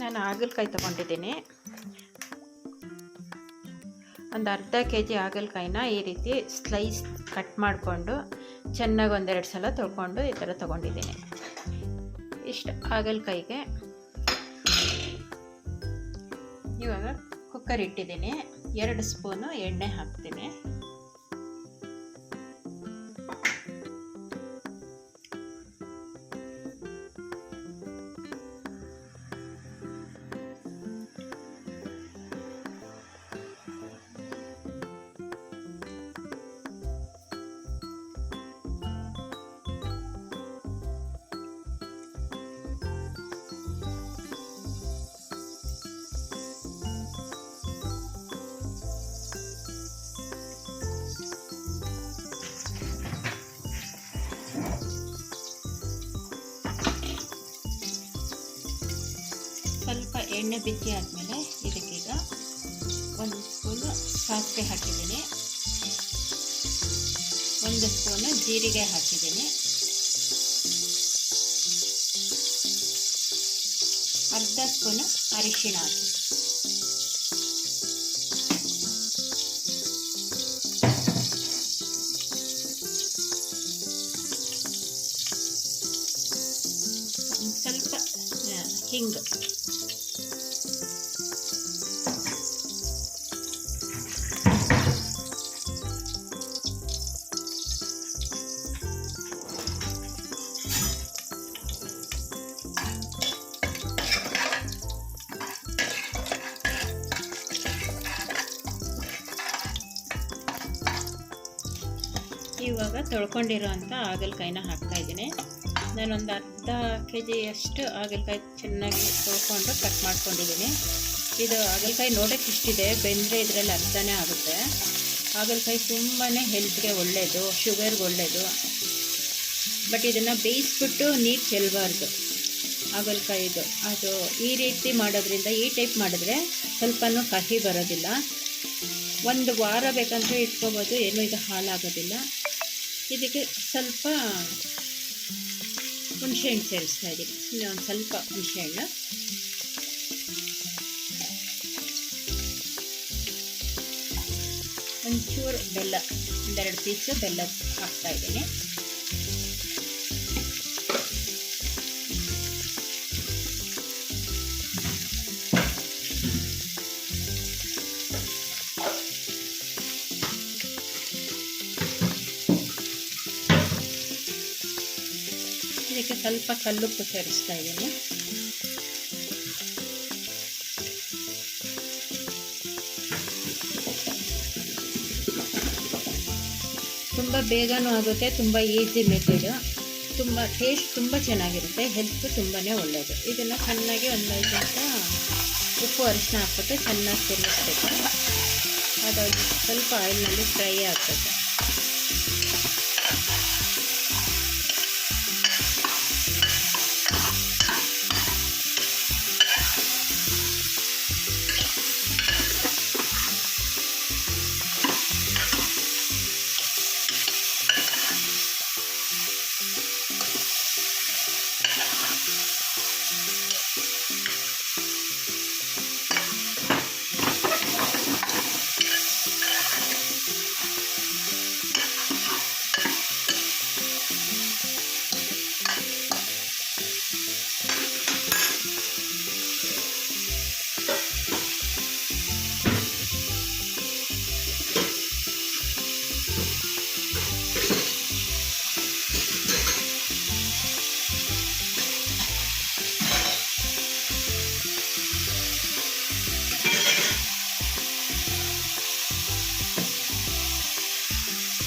ನಾನು ಹಾಗಲಕಾಯಿ ತೊಗೊಂಡಿದ್ದೀನಿ. ಒಂದು ಅರ್ಧ kg ಹಾಗಲಕಾಯಿನ ಈ ರೀತಿ ಸ್ಲೈಸ್ ಕಟ್ ಮಾಡಿಕೊಂಡು ಚೆನ್ನಾಗಿ ಒಂದೆರಡು ಸಲ ತೊಳ್ಕೊಂಡು ಈ ಥರ ತೊಗೊಂಡಿದ್ದೀನಿ. ಇಷ್ಟು ಹಾಗಲಕಾಯಿಗೆ ಇವಾಗ ಕುಕ್ಕರ್ ಇಟ್ಟಿದ್ದೀನಿ. 2 ಸ್ಪೂನು ಎಣ್ಣೆ ಹಾಕ್ತೀನಿ. ಸ್ವಲ್ಪ ಎಣ್ಣೆ ಬಿಸಿ ಆದಮೇಲೆ ಇದಕ್ಕೀಗ 1 ಸ್ಪೂನು ಸಾಸಿವೆ ಹಾಕಿದ್ದೀನಿ, 1 ಸ್ಪೂನು ಜೀರಿಗೆ ಹಾಕಿದ್ದೀನಿ, ಅರ್ಧ ಸ್ಪೂನು ಅರಿಶಿಣ ಹಾಕಿ ಸ್ವಲ್ಪ ಹಿಂಗು ಇವಾಗ ತೊಳ್ಕೊಂಡಿರೋಂಥ ಹಾಗಲಕಾಯಿನ ಹಾಕ್ತಾಯಿದ್ದೀನಿ. ನಾನೊಂದು ಅರ್ಧ kg ಅಷ್ಟು ಹಾಗಲಕಾಯಿ ಚೆನ್ನಾಗಿ ತೊಳ್ಕೊಂಡು ಕಟ್ ಮಾಡ್ಕೊಂಡಿದ್ದೀನಿ. ಇದು ಹಾಗಲಕಾಯಿ ನೋಡೋಕ್ಕೆ ಇಷ್ಟಿದೆ, ಬೆಂದರೆ ಇದರಲ್ಲಿ ಅರ್ಧನೇ ಆಗುತ್ತೆ. ಹಾಗಲಕಾಯಿ ತುಂಬಾ ಹೆಲ್ತ್ಗೆ ಒಳ್ಳೆಯದು, ಶುಗರ್ಗೆ ಒಳ್ಳೆಯದು. ಬಟ್ ಇದನ್ನು ಬೇಯಿಸ್ಬಿಟ್ಟು ನೀರು ಚೆಲ್ಲಬಾರ್ದು ಹಾಗಲಕಾಯಿದು. ಅದು ಈ ರೀತಿ ಮಾಡೋದ್ರಿಂದ, ಈ ಟೈಪ್ ಮಾಡಿದ್ರೆ ಸ್ವಲ್ಪನೂ ಕಹಿ ಬರೋದಿಲ್ಲ. 1 ವಾರ ಬೇಕಂದ್ರೆ ಇಟ್ಕೋಬೋದು, ಏನೂ ಇದು ಹಾಳಾಗೋದಿಲ್ಲ. ಇದಕ್ಕೆ ಸ್ವಲ್ಪ ಹುಣಸೆಹಣ್ಣು ಸೇರಿಸ್ತಾ ಇದ್ದೀನಿ. ಸುಮ್ಮನೆ ಒಂದು ಸ್ವಲ್ಪ ಹುಣಸೆಹಣ್ಣು, ಒಂಚೂರು ಬೆಲ್ಲ, 1-2 ಪೀಸು ಬೆಲ್ಲ ಹಾಕ್ತಾಯಿದ್ದೀನಿ. ಇದಕ್ಕೆ ಸ್ವಲ್ಪ ಕಲ್ಲುಪ್ಪು ಸೇರಿಸ್ತಾ ಇದ್ದೀನಿ. ತುಂಬ ಬೇಗನೂ ಆಗುತ್ತೆ, ತುಂಬ ಈಸಿ ಮೆಥಡ್, ತುಂಬ ಟೇಸ್ಟ್ ತುಂಬ ಚೆನ್ನಾಗಿರುತ್ತೆ, ಹೆಲ್ತ್ ತುಂಬಾ ಒಳ್ಳೆಯದು. ಇದನ್ನು ಚೆನ್ನಾಗಿ ಒಂದು 5 ನಿಮಿಷ ಉಪ್ಪು ಅರಿಶಿನ ಹಾಕ್ಬಿಟ್ಟು ಚೆನ್ನಾಗಿ ತಿರುಗಿಸ್ಬೇಕು. ಅದು ಸ್ವಲ್ಪ ಆಯಿಲ್ನಲ್ಲಿ ಫ್ರೈ ಆಗ್ತದೆ.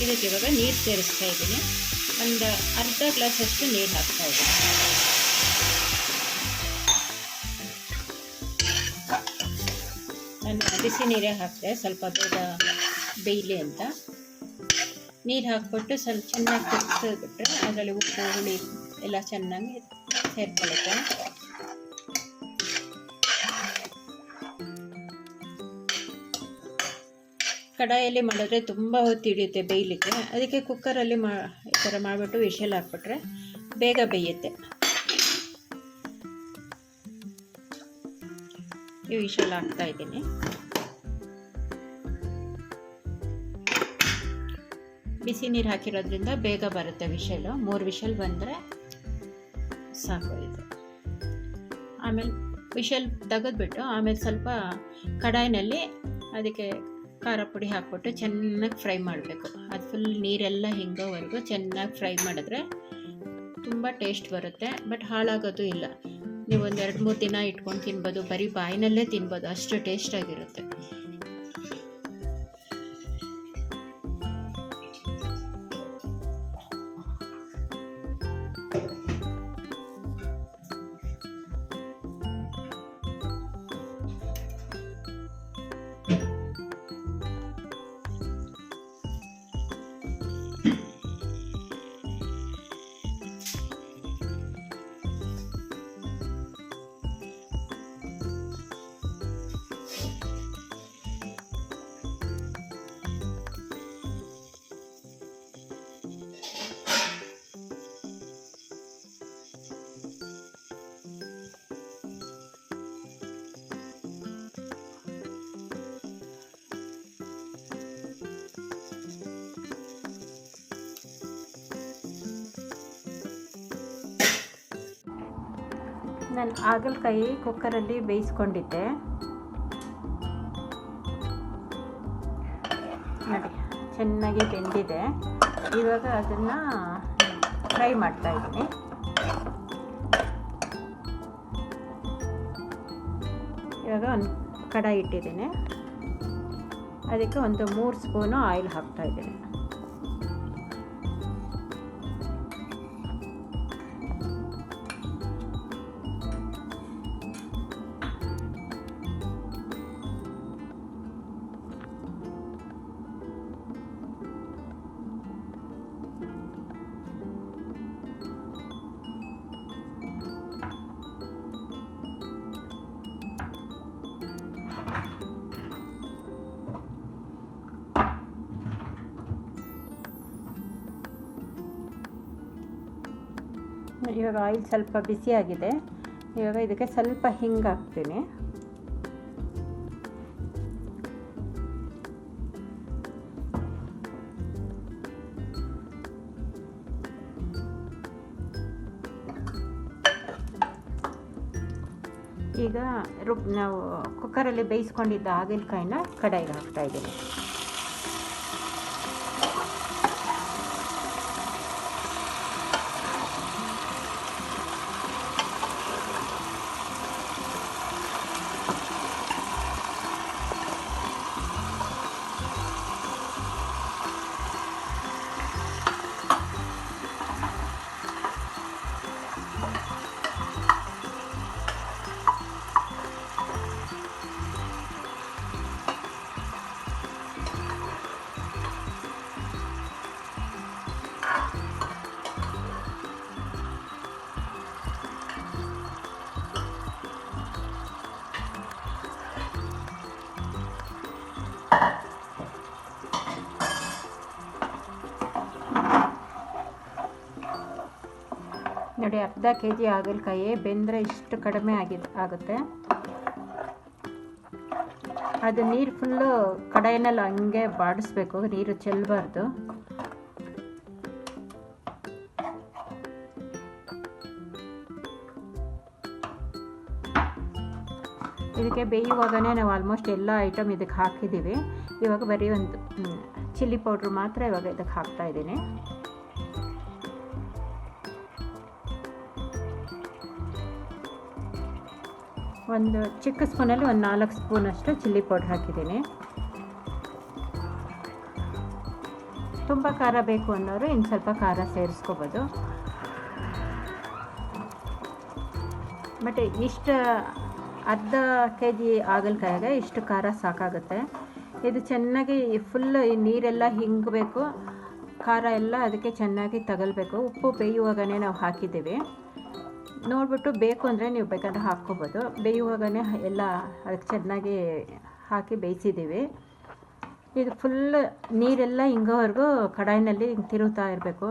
ಇದಕ್ಕೆ ಇವಾಗ ನೀರು ಸೇರಿಸ್ತಾ ಇದ್ದೀನಿ. ಒಂದು ಅರ್ಧ ಗ್ಲಾಸಷ್ಟು ನೀರು ಹಾಕ್ತಾ ಇದ್ದೀನಿ. ನಾನು ಬಿಸಿ ನೀರೇ ಹಾಕಿದೆ, ಸ್ವಲ್ಪ ಬೇಗ ಬೇಯಲಿ ಅಂತ. ನೀರು ಹಾಕ್ಬಿಟ್ಟು ಸ್ವಲ್ಪ ಚೆನ್ನಾಗಿ ಕುದಿಸ್ಬಿಟ್ರೆ ಅದರಲ್ಲಿ ಉಪ್ಪು ಹುಳಿ ಎಲ್ಲ ಚೆನ್ನಾಗಿ ಸೇರ್ಕೊಳ್ಳುತ್ತೆ. ಕಡಾಯಲ್ಲಿ ಮಾಡಿದ್ರೆ ತುಂಬ ಹೊತ್ತು ಹಿಡಿಯುತ್ತೆ ಬೇಯಲಿಕ್ಕೆ. ಅದಕ್ಕೆ ಕುಕ್ಕರಲ್ಲಿ ಈ ಥರ ಮಾಡಿಬಿಟ್ಟು ವಿಷಲ್ ಹಾಕ್ಬಿಟ್ರೆ ಬೇಗ ಬೇಯುತ್ತೆ. ಈ ವಿಷಲ್ ಹಾಕ್ತಾಯಿದ್ದೀನಿ. ಬಿಸಿ ನೀರು ಹಾಕಿರೋದ್ರಿಂದ ಬೇಗ ಬರುತ್ತೆ ವಿಷಲು. 3 ವಿಷಲ್ ಬಂದರೆ ಸಾಕು ಇದು. ಆಮೇಲೆ ವಿಷಲ್ ತೆಗೆದ್ಬಿಟ್ಟು ಆಮೇಲೆ ಸ್ವಲ್ಪ ಕಡಾಯಿನಲ್ಲಿ ಅದಕ್ಕೆ ಖಾರ ಪುಡಿ ಹಾಕ್ಬಿಟ್ಟು ಚೆನ್ನಾಗಿ ಫ್ರೈ ಮಾಡಬೇಕು. ಅದು ಫುಲ್ ನೀರೆಲ್ಲ ಹಿಂಗೋವರೆಗೂ ಚೆನ್ನಾಗಿ ಫ್ರೈ ಮಾಡಿದ್ರೆ ತುಂಬ ಟೇಸ್ಟ್ ಬರುತ್ತೆ. ಬಟ್ ಹಾಳಾಗೋದು ಇಲ್ಲ. ನೀವು ಒಂದು 2-3 ದಿನ ಇಟ್ಕೊಂಡು ತಿನ್ಬೋದು, ಬರೀ ಬಾಯಿನಲ್ಲೇ ತಿನ್ಬೋದು, ಅಷ್ಟು ಟೇಸ್ಟಾಗಿರುತ್ತೆ. ನಾನು ಹಾಗಲಕಾಯಿ ಕುಕ್ಕರಲ್ಲಿ ಬೇಯಿಸ್ಕೊಂಡಿದ್ದೆ ನೋಡಿ, ಚೆನ್ನಾಗಿ ಬೆಂದಿದೆ. ಇವಾಗ ಅದನ್ನು ಫ್ರೈ ಮಾಡ್ತಾಯಿದ್ದೀನಿ. ಇವಾಗ ಒಂದು ಕಡಾಯಿ ಇಟ್ಟಿದ್ದೀನಿ, ಅದಕ್ಕೆ ಒಂದು 3 ಸ್ಪೂನು ಆಯಿಲ್ ಹಾಕ್ತಾಯಿದ್ದೀನಿ. ಇವಾಗ ಆಯಿಲ್ ಸ್ವಲ್ಪ ಬಿಸಿಯಾಗಿದೆ. ಇವಾಗ ಇದಕ್ಕೆ ಸ್ವಲ್ಪ ಹಿಂಗೆ ಹಾಕ್ತೀನಿ. ಈಗ ನಾವು ಕುಕ್ಕರಲ್ಲಿ ಬೇಯಿಸ್ಕೊಂಡಿದ್ದ ಹಾಗಲಕಾಯಿನ ಕಡಾಯಿಗೆ ಹಾಕ್ತಾಯಿದ್ದೀನಿ. ನೋಡಿ, ಅರ್ಧ kg ಹಾಗಲಕಾಯಿ ಬೆಂದರೆ ಇಷ್ಟು ಕಡಿಮೆ ಆಗುತ್ತೆ. ಅದು ನೀರು ಫುಲ್ಲು ಕಡಾಯಿನಲ್ಲಿ ಹಂಗೆ ಬಾಡಿಸ್ಬೇಕು, ನೀರು ಚೆಲ್ಲಬಾರ್ದು. ಇದಕ್ಕೆ ಬೇಯುವಾಗನೇ ನಾವು ಆಲ್ಮೋಸ್ಟ್ ಎಲ್ಲ ಐಟಮ್ ಇದಕ್ಕೆ ಹಾಕಿದ್ದೀವಿ. ಇವಾಗ ಬರೀ ಒಂದು ಚಿಲ್ಲಿ ಪೌಡ್ರ್ ಮಾತ್ರ ಇವಾಗ ಇದಕ್ಕೆ ಹಾಕ್ತಾಯಿದ್ದೀನಿ. ಒಂದು ಚಿಕ್ಕ ಸ್ಪೂನಲ್ಲಿ ಒಂದು 4 ಸ್ಪೂನಷ್ಟು ಚಿಲ್ಲಿ ಪೌಡ್ರ್ ಹಾಕಿದ್ದೀನಿ. ತುಂಬ ಖಾರ ಬೇಕು ಅನ್ನೋರು ಇನ್ನು ಸ್ವಲ್ಪ ಖಾರ ಸೇರಿಸ್ಕೋಬೋದು. ಬಟ್ ಇಷ್ಟು ಅರ್ಧ kg ಹಾಗಲಕಾಯಿಗೆ ಇಷ್ಟು ಖಾರ ಸಾಕಾಗುತ್ತೆ. ಇದು ಚೆನ್ನಾಗಿ ಫುಲ್ ನೀರೆಲ್ಲ ಹಿಂಗಬೇಕು, ಖಾರ ಎಲ್ಲ ಅದಕ್ಕೆ ಚೆನ್ನಾಗಿ ತಗಲ್ಬೇಕು. ಉಪ್ಪು ಬೇಯುವಾಗನೇ ನಾವು ಹಾಕಿದ್ದೀವಿ, ನೋಡಿಬಿಟ್ಟು ಬೇಕು ಅಂದರೆ ನೀವು ಬೇಕಾದ್ರೆ ಹಾಕ್ಕೋಬೋದು. ಬೇಯುವಾಗನೇ ಎಲ್ಲ ಅದಕ್ಕೆ ಚೆನ್ನಾಗಿ ಹಾಕಿ ಬೇಯಿಸಿದ್ದೀವಿ. ಇದು ಫುಲ್ ನೀರೆಲ್ಲ ಹಿಂಗೋವರೆಗೂ ಕಡಾಯಿನಲ್ಲಿ ಹಿಂಗೆ ತಿರುಗ್ತಾ ಇರಬೇಕು.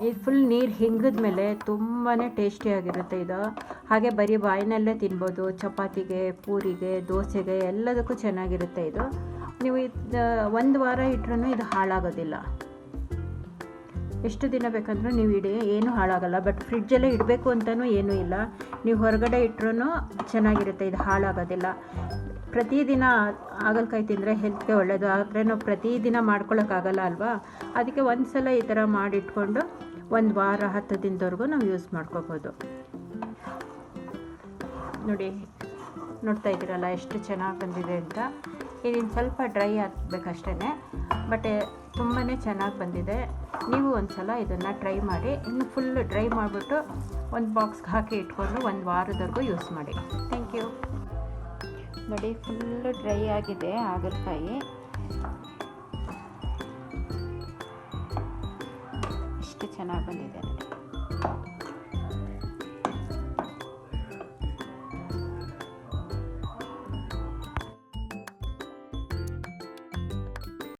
ಇದು ಫುಲ್ ನೀರು ಹಿಂಗಿದ ಮೇಲೆ ತುಂಬಾ ಟೇಸ್ಟಿಯಾಗಿರುತ್ತೆ ಇದು. ಹಾಗೆ ಬರೀ ಬಾಯಿನಲ್ಲೇ ತಿನ್ಬೋದು, ಚಪಾತಿಗೆ, ಪೂರಿಗೆ, ದೋಸೆಗೆ ಎಲ್ಲದಕ್ಕೂ ಚೆನ್ನಾಗಿರುತ್ತೆ ಇದು. ನೀವು ಇದು 1 ವಾರ ಇಟ್ರೂ ಇದು ಹಾಳಾಗೋದಿಲ್ಲ. ಎಷ್ಟು ದಿನ ಬೇಕಂದ್ರೂ ನೀವು ಇಡಿ, ಏನೂ ಹಾಳಾಗಲ್ಲ. ಬಟ್ ಫ್ರಿಡ್ಜಲ್ಲೇ ಇಡಬೇಕು ಅಂತಲೂ ಏನೂ ಇಲ್ಲ, ನೀವು ಹೊರಗಡೆ ಇಟ್ರೂ ಚೆನ್ನಾಗಿರುತ್ತೆ, ಇದು ಹಾಳಾಗೋದಿಲ್ಲ. ಪ್ರತಿದಿನ ಹಾಗಲಕಾಯಿ ತಿಂದರೆ ಹೆಲ್ತ್ಗೆ ಒಳ್ಳೆಯದು. ಆದರೆ ನಾವು ಪ್ರತಿದಿನ ಮಾಡ್ಕೊಳ್ಳೋಕ್ಕಾಗಲ್ಲ ಅಲ್ವಾ, ಅದಕ್ಕೆ ಒಂದು ಸಲ ಈ ಥರ ಮಾಡಿಟ್ಕೊಂಡು 1 ವಾರ 10 ದಿನದವರೆಗೂ ನಾವು ಯೂಸ್ ಮಾಡ್ಕೋಬೋದು. ನೋಡಿ, ನೋಡ್ತಾ ಇದ್ದೀರಲ್ಲ ಎಷ್ಟು ಚೆನ್ನಾಗಿ ಬಂದಿದೆ ಅಂತ. ಇದನ್ನು ಸ್ವಲ್ಪ ಡ್ರೈ ಆಗಬೇಕಷ್ಟೇ, ಬಟ್ ತುಂಬಾ ಚೆನ್ನಾಗಿ ಬಂದಿದೆ. ನೀವು ಒಂದು ಸಲ ಇದನ್ನು ಟ್ರೈ ಮಾಡಿ. ಇನ್ನು ಫುಲ್ ಡ್ರೈ ಮಾಡಿಬಿಟ್ಟು ಒಂದು ಬಾಕ್ಸ್ಗೆ ಹಾಕಿ ಇಟ್ಕೊಂಡು 1 ವಾರದವರೆಗೂ ಯೂಸ್ ಮಾಡಿ. Thank you. ನೋಡಿ, ಫುಲ್ಲು ಡ್ರೈ ಆಗಿದೆ ಹಾಗಲಕಾಯಿ. ಎಷ್ಟು ಚೆನ್ನಾಗಿ ಬಂದಿದೆ.